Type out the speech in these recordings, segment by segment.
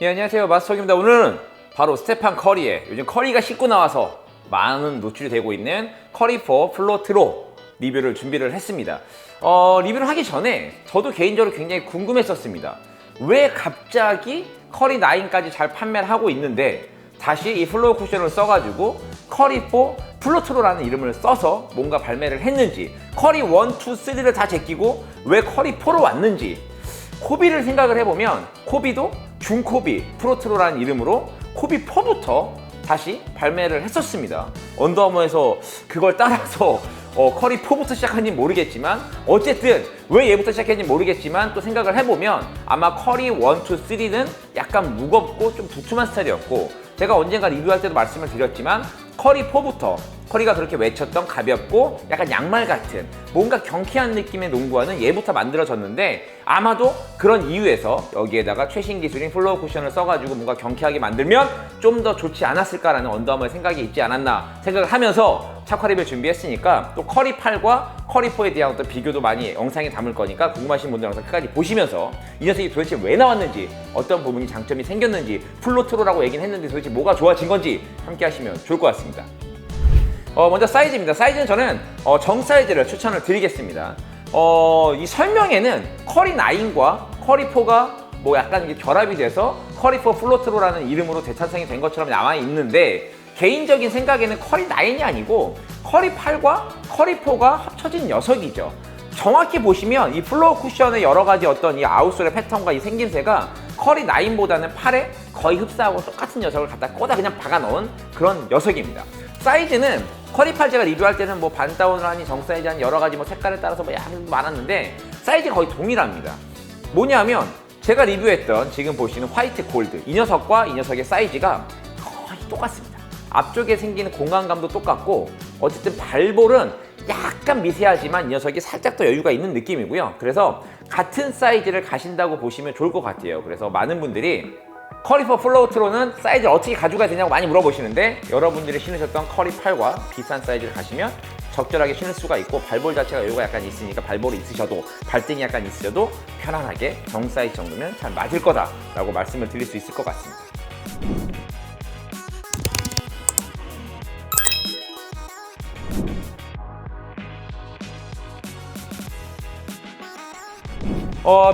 예, 안녕하세요. 마스터입니다. 오늘은 바로 스테판 커리의 요즘 커리가 신고 나와서 많은 노출이 되고 있는 커리4 플로트로 리뷰를 준비를 했습니다. 리뷰를 하기 전에 저도 개인적으로 굉장히 궁금했었습니다. 왜 갑자기 커리9까지 잘 판매를 하고 있는데 다시 이 플로어 쿠션을 써가지고 커리4 플로트로라는 이름을 써서 뭔가 발매를 했는지, 커리 1, 2, 3를 다 제끼고 왜 커리4로 왔는지, 코비를 생각을 해보면 코비도 중코비 프로트로라는 이름으로 코비4부터 다시 발매를 했었습니다. 언더아머에서 그걸 따라서 커리4부터 시작한지 모르겠지만, 어쨌든 왜 얘부터 시작했는지 모르겠지만 또 생각을 해보면 아마 커리 1, 2, 3는 약간 무겁고 좀 두툼한 스타일이었고, 제가 언젠가 리뷰할 때도 말씀을 드렸지만 커리4부터 커리가 그렇게 외쳤던 가볍고 약간 양말 같은 뭔가 경쾌한 느낌의 농구화는 얘부터 만들어졌는데, 아마도 그런 이유에서 여기에다가 최신 기술인 플로어 쿠션을 써가지고 뭔가 경쾌하게 만들면 좀 더 좋지 않았을까라는 언더아머의 생각이 있지 않았나 생각을 하면서 착화 리뷰를 준비했으니까, 또 커리8과 커리4에 대한 어떤 비교도 많이 영상에 담을 거니까 궁금하신 분들 영상 끝까지 보시면서 이 녀석이 도대체 왜 나왔는지, 어떤 부분이 장점이 생겼는지, 플로트로라고 얘기는 했는데 도대체 뭐가 좋아진 건지 함께 하시면 좋을 것 같습니다. 먼저 사이즈입니다. 사이즈는 저는 정 사이즈를 추천을 드리겠습니다. 이 설명에는 커리9과 커리4가 뭐 약간 이게 결합이 돼서 커리4 플로트로라는 이름으로 재탄생이 된 것처럼 나와 있는데, 개인적인 생각에는 커리9이 아니고 커리8과 커리4가 합쳐진 녀석이죠. 정확히 보시면 이 플로어 쿠션의 여러 가지 어떤 이 아웃솔의 패턴과 이 생김새가 커리9보다는 팔에 거의 흡사하고 똑같은 녀석을 갖다 꽂아 그냥 박아 넣은 그런 녀석입니다. 사이즈는 커리8 제가 리뷰할 때는 뭐 반다운을 하니 정사이즈 하니 여러 가지 뭐 색깔에 따라서 뭐 많았는데 사이즈가 거의 동일합니다. 뭐냐면 제가 리뷰했던 지금 보시는 화이트 골드, 이 녀석과 이 녀석의 사이즈가 거의 똑같습니다. 앞쪽에 생기는 공간감도 똑같고, 어쨌든 발볼은 약간 미세하지만 이 녀석이 살짝 더 여유가 있는 느낌이고요. 그래서 같은 사이즈를 가신다고 보시면 좋을 것 같아요. 그래서 많은 분들이 커리4 플로트로는 사이즈를 어떻게 가져가야 되냐고 많이 물어보시는데, 여러분들이 신으셨던 커리8과 비슷한 사이즈를 가시면 적절하게 신을 수가 있고, 발볼 자체가 여유가 약간 있으니까 발볼이 있으셔도, 발등이 약간 있으셔도 편안하게 정 사이즈 정도면 잘 맞을 거다 라고 말씀을 드릴 수 있을 것 같습니다.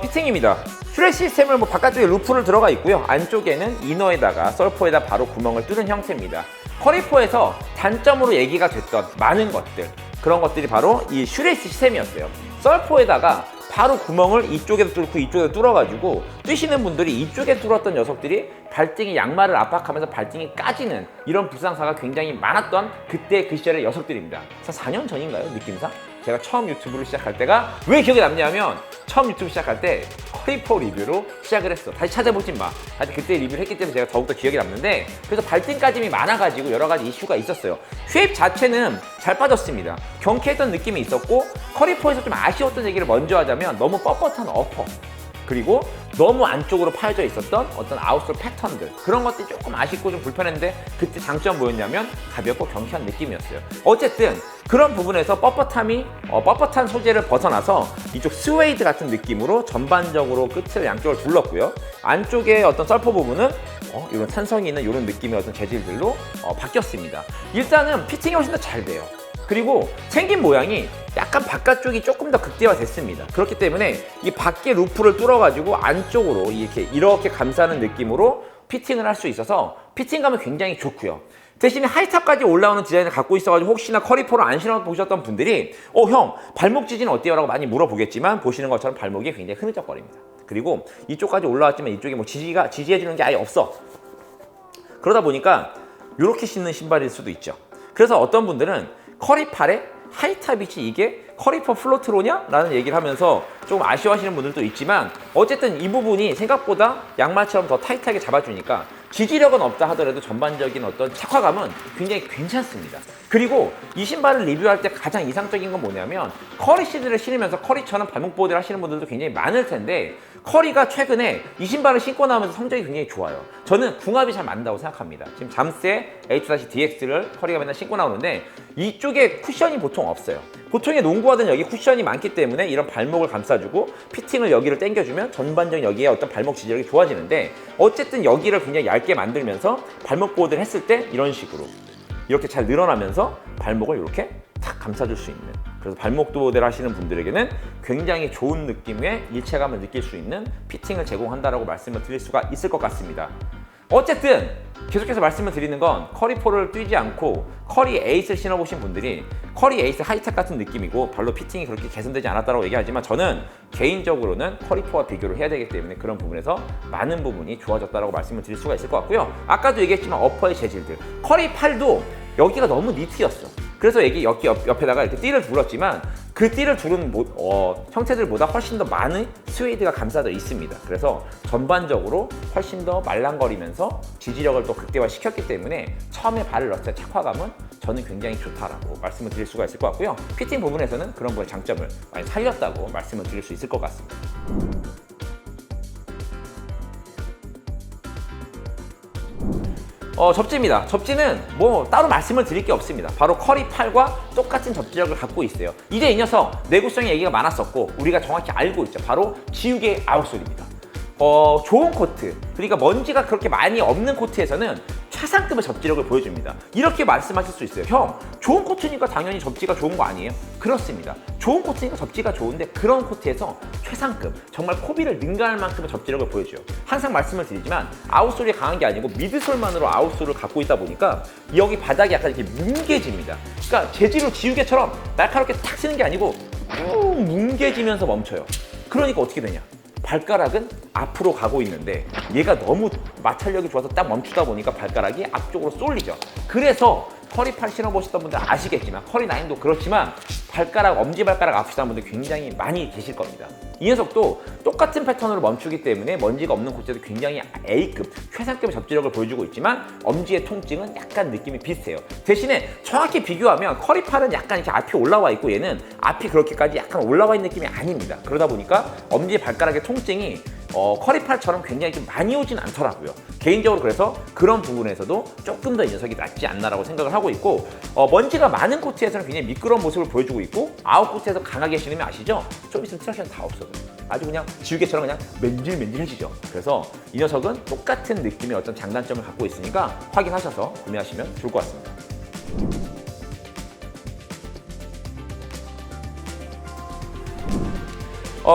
피팅입니다. 슈렉 시스템을 뭐 바깥쪽에 루프를 들어가 있고요. 안쪽에는 이너에다가 서퍼에다 바로 구멍을 뚫은 형태입니다. 커리4에서 단점으로 얘기가 됐던 많은 것들, 그런 것들이 바로 이 슈렉 시스템이었어요. 서퍼에다가 바로 구멍을 이쪽에도 뚫고 이쪽에도 뚫어가지고 뛰시는 분들이 이쪽에 뚫었던 녀석들이 발등에 양말을 압박하면서 발등이 까지는 이런 불상사가 굉장히 많았던 그때 그 시절의 녀석들입니다. 4년 전인가요? 느낌상? 제가 처음 유튜브를 시작할 때가 왜 기억에 남냐면, 처음 유튜브 시작할 때 커리4 리뷰로 시작을 했어. 다시 찾아보지 마. 하여튼 그때 리뷰를 했기 때문에 제가 더욱더 기억에 남는데, 그래서 발등 까짐이 많아가지고 여러 가지 이슈가 있었어요. 쉐입 자체는 잘 빠졌습니다. 경쾌했던 느낌이 있었고, 커리4에서 좀 아쉬웠던 얘기를 먼저 하자면 너무 뻣뻣한 어퍼, 그리고 너무 안쪽으로 파여져 있었던 어떤 아웃솔 패턴들, 그런 것들이 조금 아쉽고 좀 불편했는데, 그때 장점 뭐였냐면 가볍고 경쾌한 느낌이었어요. 어쨌든 그런 부분에서 뻣뻣한 소재를 벗어나서 이쪽 스웨이드 같은 느낌으로 전반적으로 끝을 양쪽을 둘렀고요. 안쪽에 어떤 썰퍼 부분은 이런 탄성이 있는 이런 느낌의 어떤 재질들로 바뀌었습니다. 일단은 피팅이 훨씬 더 잘 돼요. 그리고 생긴 모양이 약간 바깥쪽이 조금 더 극대화됐습니다. 그렇기 때문에 이 밖에 루프를 뚫어가지고 안쪽으로 이렇게 감싸는 느낌으로 피팅을 할 수 있어서 피팅감은 굉장히 좋고요. 대신에 하이탑까지 올라오는 디자인을 갖고 있어가지고 혹시나 커리4를 안 신어보셨던 분들이 형 발목 지지는 어때요? 라고 많이 물어보겠지만, 보시는 것처럼 발목이 굉장히 흐느적거립니다. 그리고 이쪽까지 올라왔지만 이쪽에 뭐 지지해주는 게 아예 없어. 그러다 보니까 이렇게 신는 신발일 수도 있죠. 그래서 어떤 분들은 커리8의 하이탑이지 이게 커리4 플로트로냐? 라는 얘기를 하면서 조금 아쉬워하시는 분들도 있지만, 어쨌든 이 부분이 생각보다 양말처럼 더 타이트하게 잡아주니까 지지력은 없다 하더라도 전반적인 어떤 착화감은 굉장히 괜찮습니다. 그리고 이 신발을 리뷰할 때 가장 이상적인 건 뭐냐면, 커리 시드를 신으면서 커리처럼 발목 보호대를 하시는 분들도 굉장히 많을 텐데, 커리가 최근에 이 신발을 신고 나오면서 성적이 굉장히 좋아요. 저는 궁합이 잘 맞는다고 생각합니다. 지금 잠스의 H-DX를 커리가 맨날 신고 나오는데, 이쪽에 쿠션이 보통 없어요. 보통의 농구화는 여기 쿠션이 많기 때문에 이런 발목을 감싸주고 피팅을 여기를 당겨주면 전반적인 여기에 어떤 발목 지지력이 좋아지는데, 어쨌든 여기를 굉장히 얇게 만들면서 발목 보호대를 했을 때 이런 식으로 이렇게 잘 늘어나면서 발목을 이렇게 탁 감싸줄 수 있는, 그래서 발목 보호대를 하시는 분들에게는 굉장히 좋은 느낌의 일체감을 느낄 수 있는 피팅을 제공한다라고 말씀을 드릴 수가 있을 것 같습니다. 어쨌든 계속해서 말씀을 드리는 건 커리4를 뛰지 않고 커리 8을 신어보신 분들이 커리 8 하이텍 같은 느낌이고 별로 피팅이 그렇게 개선되지 않았다고 얘기하지만, 저는 개인적으로는 커리4와 비교를 해야 되기 때문에 그런 부분에서 많은 부분이 좋아졌다고 말씀을 드릴 수가 있을 것 같고요. 아까도 얘기했지만 어퍼의 재질들, 커리 8도 여기가 너무 니트였어. 그래서 여기 옆에다가 이렇게 띠를 둘렀지만 그 띠를 두른 형태들보다 훨씬 더 많은 스웨이드가 감싸져 있습니다. 그래서 전반적으로 훨씬 더 말랑거리면서 지지력을 또 극대화시켰기 때문에 처음에 발을 넣었을 때 착화감은 저는 굉장히 좋다라고 말씀을 드릴 수가 있을 것 같고요. 피팅 부분에서는 그런 부분의 장점을 많이 살렸다고 말씀을 드릴 수 있을 것 같습니다. 접지입니다. 접지는 뭐 따로 말씀을 드릴 게 없습니다. 바로 커리8과 똑같은 접지력을 갖고 있어요. 이제 이 녀석 내구성의 얘기가 많았었고 우리가 정확히 알고 있죠. 바로 지우개 아웃솔입니다. 좋은 코트, 그러니까 먼지가 그렇게 많이 없는 코트에서는 최상급의 접지력을 보여줍니다. 이렇게 말씀하실 수 있어요. 형, 좋은 코트니까 당연히 접지가 좋은 거 아니에요? 그렇습니다. 좋은 코트니까 접지가 좋은데 그런 코트에서 최상급, 정말 코비를 능가할 만큼의 접지력을 보여줘요. 항상 말씀을 드리지만 아웃솔이 강한 게 아니고 미드솔만으로 아웃솔을 갖고 있다 보니까 여기 바닥이 약간 이렇게 뭉개집니다. 그러니까 재질로 지우개처럼 날카롭게 탁 치는 게 아니고 쭉 뭉개지면서 멈춰요. 그러니까 어떻게 되냐? 발가락은 앞으로 가고 있는데 얘가 너무 마찰력이 좋아서 딱 멈추다 보니까 발가락이 앞쪽으로 쏠리죠. 그래서 커리8 신어보시던 분들 아시겠지만 커리9도 그렇지만 엄지발가락 아프시다는 분들 굉장히 많이 계실 겁니다. 이 녀석도 똑같은 패턴으로 멈추기 때문에 먼지가 없는 코트에도 굉장히 A급, 최상급의 접지력을 보여주고 있지만 엄지의 통증은 약간 느낌이 비슷해요. 대신에 정확히 비교하면 커리8은 약간 이렇게 앞이 올라와 있고 얘는 앞이 그렇게까지 약간 올라와 있는 느낌이 아닙니다. 그러다 보니까 엄지 발가락의 통증이 커리8처럼 굉장히 좀 많이 오진 않더라고요. 개인적으로 그래서 그런 부분에서도 조금 더 이 녀석이 낫지 않나라고 생각을 하고 있고, 먼지가 많은 코트에서는 굉장히 미끄러운 모습을 보여주고 있고, 아웃 코트에서 강하게 신으면 아시죠? 좀 있으면 트랙션 다 없어져요. 아주 그냥 지우개처럼 그냥 맨질맨질해지죠. 그래서 이 녀석은 똑같은 느낌의 어떤 장단점을 갖고 있으니까 확인하셔서 구매하시면 좋을 것 같습니다.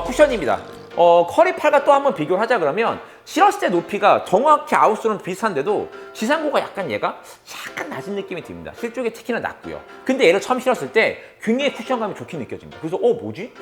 쿠션입니다. 커리8과 또 한번 비교를 하자 그러면 실었을 때 높이가 정확히 아웃솔은 비슷한데도 지상고가 약간 낮은 느낌이 듭니다. 실쪽에 특히나 낮고요. 근데 얘를 처음 실었을 때 굉장히 쿠션감이 좋게 느껴집니다. 그래서 뭐지?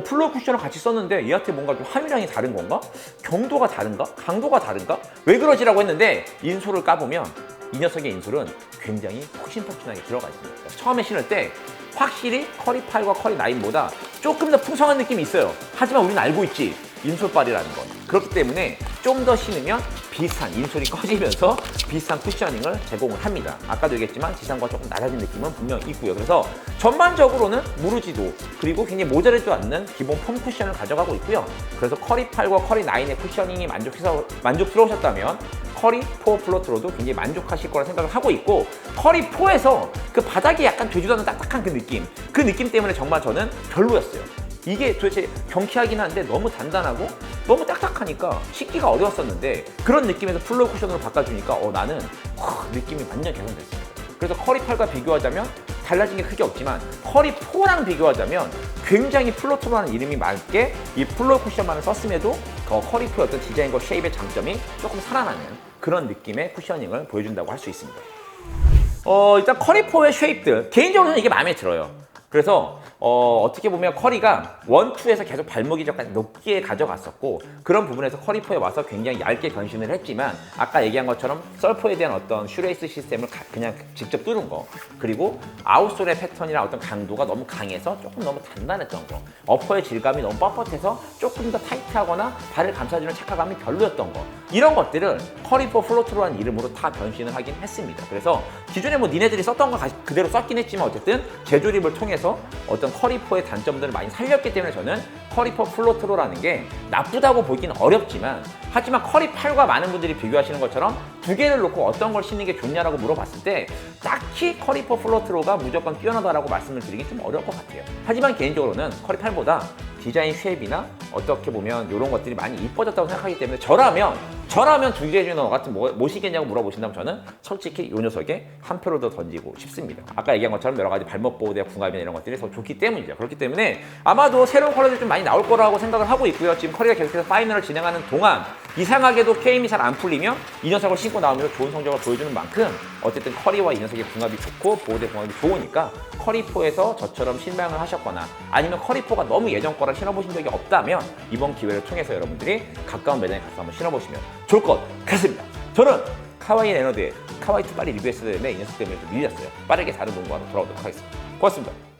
플로어 쿠션을 같이 썼는데 얘한테 뭔가 좀 함유량이 다른 건가? 경도가 다른가? 강도가 다른가? 왜 그러지라고 했는데 인솔을 까보면 이 녀석의 인솔은 굉장히 폭신폭신하게 들어가 있습니다. 처음에 신을 때 확실히 커리8과 커리9보다 조금 더 풍성한 느낌이 있어요. 하지만 우리는 알고 있지, 인솔빨이라는 건. 그렇기 때문에 좀 더 신으면 비슷한, 인솔이 꺼지면서 비슷한 쿠셔닝을 제공을 합니다. 아까도 얘기했지만 지상과 조금 낮아진 느낌은 분명 있고요. 그래서 전반적으로는 무르지도 그리고 굉장히 모자르지도 않는 기본 폼 쿠션을 가져가고 있고요. 그래서 커리8과 커리9의 쿠셔닝이 만족스러우셨다면 커리4 플로트로도 굉장히 만족하실 거라 생각을 하고 있고, 커리4에서 그 바닥이 약간 되지도 않는 딱딱한 그 느낌 때문에 정말 저는 별로였어요. 이게 도대체 경쾌하긴 한데 너무 단단하고 너무 딱딱하니까 신기가 어려웠었는데, 그런 느낌에서 플로어 쿠션으로 바꿔주니까 나는 느낌이 완전 개선됐습니다. 그래서 커리8과 비교하자면 달라진 게 크게 없지만 커리4랑 비교하자면 굉장히 플로트로라는 이름이 맞게 이 플로어 쿠션만을 썼음에도 커리4의 어떤 디자인과 쉐입의 장점이 조금 살아나는 그런 느낌의 쿠셔닝을 보여준다고 할 수 있습니다. 일단 커리4의 쉐입들 개인적으로는 이게 마음에 들어요. 그래서 어떻게 보면 커리가 1, 2에서 계속 발목이 약간 높게 가져갔었고, 그런 부분에서 커리4에 와서 굉장히 얇게 변신을 했지만 아까 얘기한 것처럼 썰포에 대한 어떤 슈레이스 시스템을 그냥 직접 뚫은 거, 그리고 아웃솔의 패턴이랑 어떤 강도가 너무 강해서 조금 너무 단단했던 거, 어퍼의 질감이 너무 뻣뻣해서 조금 더 타이트하거나 발을 감싸주는 착화감이 별로였던 거, 이런 것들을 커리4 플로트로라는 이름으로 다 변신을 하긴 했습니다. 그래서 기존에 니네들이 썼던 거 그대로 썼긴 했지만 어쨌든 재조립을 통해서 어떤 커리4의 단점들을 많이 살렸기 때문에 저는 커리4 플로트로라는 게 나쁘다고 보기는 어렵지만, 하지만 커리8과 많은 분들이 비교하시는 것처럼 두 개를 놓고 어떤 걸 신는 게 좋냐라고 물어봤을 때 딱히 커리4 플로트로가 무조건 뛰어나다라고 말씀을 드리긴 좀 어려울 것 같아요. 하지만 개인적으로는 커리8보다 디자인 쉐입이나 어떻게 보면 이런 것들이 많이 이뻐졌다고 생각하기 때문에 저라면 두 개 중에 너 같은 뭐 시겠냐고 물어보신다면 저는 솔직히 이 녀석에 한 표를 더 던지고 싶습니다. 아까 얘기한 것처럼 여러 가지 발목 보호대, 궁합이나 이런 것들이 더 좋기 때문이죠. 그렇기 때문에 아마도 새로운 컬러들이 좀 많이 나올 거라고 생각을 하고 있고요. 지금 커리가 계속해서 파이널을 진행하는 동안 이상하게도 게임이 잘 안 풀리면 이 녀석을 신고 나오면서 좋은 성적을 보여주는 만큼 어쨌든 커리와 이 녀석의 궁합이 좋고 보호대 궁합이 좋으니까 커리4에서 저처럼 실망을 하셨거나 아니면 커리4가 너무 예전 거라 신어보신 적이 없다면 이번 기회를 통해서 여러분들이 가까운 매장에 가서 한번 신어보시면 좋을 것 같습니다. 저는 카와이 레너드의 카와이2 빨리 리뷰했어야 되는데 이 녀석 때문에 좀 밀렸어요. 빠르게 다른 농구하러 돌아오도록 하겠습니다. 고맙습니다.